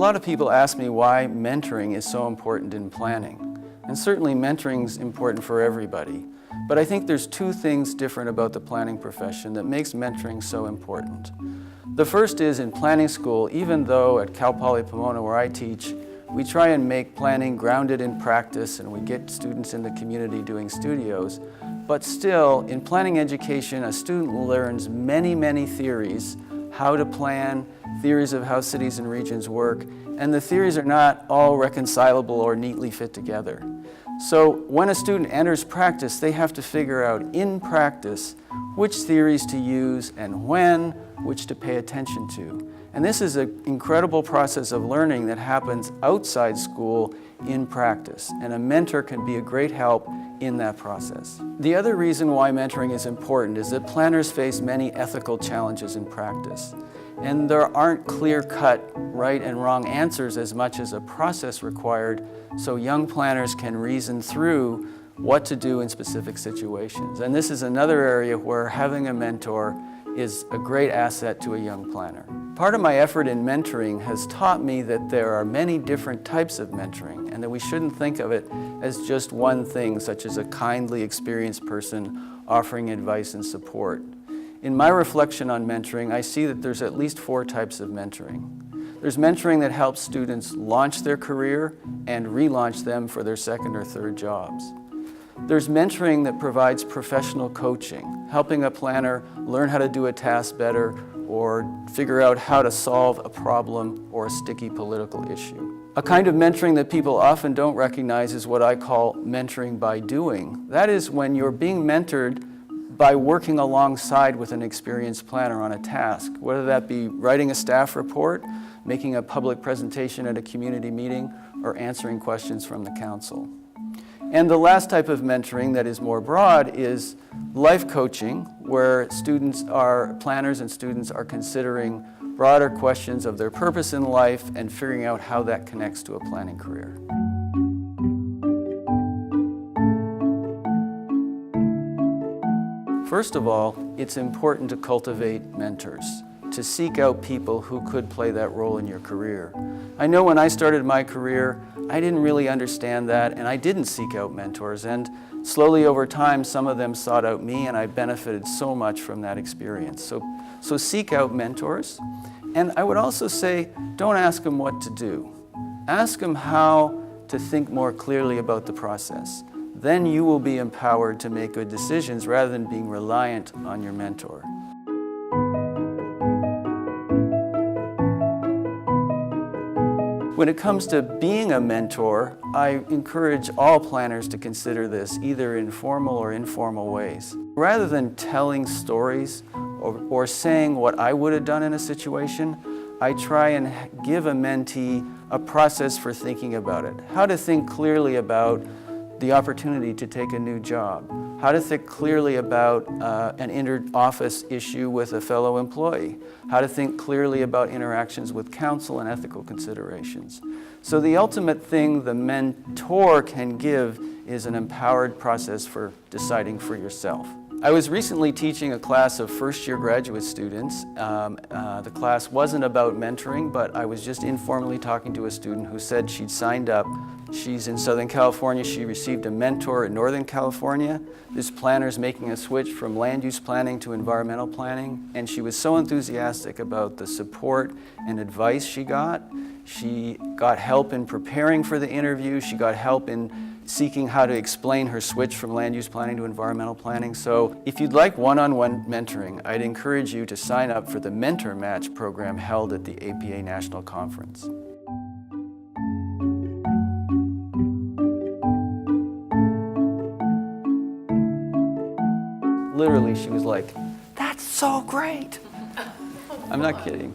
lot of people ask me why mentoring is so important in planning. And certainly mentoring is important for everybody. But I think there's two things different about the planning profession that makes mentoring so important. The first is in planning school, even though at Cal Poly Pomona where I teach, we try and make planning grounded in practice and we get students in the community doing studios. But still, in planning education, a student learns many theories, how to plan, theories of how cities and regions work, and the theories are not all reconcilable or neatly fit together. So when a student enters practice, they have to figure out in practice which theories to use and when, which to pay attention to. And this is an incredible process of learning that happens outside school in practice, and a mentor can be a great help in that process. The other reason why mentoring is important is that planners face many ethical challenges in practice. And there aren't clear-cut right and wrong answers as much as a process required so young planners can reason through what to do in specific situations. And this is another area where having a mentor is a great asset to a young planner. Part of my effort in mentoring has taught me that there are many different types of mentoring and that we shouldn't think of it as just one thing, such as a kindly, experienced person offering advice and support. In my reflection on mentoring, I see that there's at least 4 types of mentoring. There's mentoring that helps students launch their career and relaunch them for their second or third jobs. There's mentoring that provides professional coaching, helping a planner learn how to do a task better or figure out how to solve a problem or a sticky political issue. A kind of mentoring that people often don't recognize is what I call mentoring by doing. That is when you're being mentored by working alongside with an experienced planner on a task, whether that be writing a staff report, making a public presentation at a community meeting, or answering questions from the council. And the last type of mentoring that is more broad is life coaching, where planners and students are considering broader questions of their purpose in life and figuring out how that connects to a planning career. First of all, it's important to cultivate mentors, to seek out people who could play that role in your career. I know when I started my career, I didn't really understand that, and I didn't seek out mentors, and slowly over time, some of them sought out me, and I benefited so much from that experience. So seek out mentors, and I would also say, don't ask them what to do. Ask them how to think more clearly about the process. Then you will be empowered to make good decisions rather than being reliant on your mentor. When it comes to being a mentor, I encourage all planners to consider this either in formal or informal ways. Rather than telling stories or saying what I would have done in a situation, I try and give a mentee a process for thinking about it. How to think clearly about the opportunity to take a new job. How to think clearly about an inter-office issue with a fellow employee. How to think clearly about interactions with counsel and ethical considerations. So the ultimate thing the mentor can give is an empowered process for deciding for yourself. I was recently teaching a class of first-year graduate students. The class wasn't about mentoring, but I was just informally talking to a student who said she'd signed up. She's in Southern California. She received a mentor in Northern California. This planner's making a switch from land use planning to environmental planning, and she was so enthusiastic about the support and advice she got. She got help in preparing for the interview. She got help in seeking how to explain her switch from land use planning to environmental planning. So if you'd like one-on-one mentoring, I'd encourage you to sign up for the Mentor Match program held at the APA National Conference. Literally, she was like, "That's so great." I'm not kidding.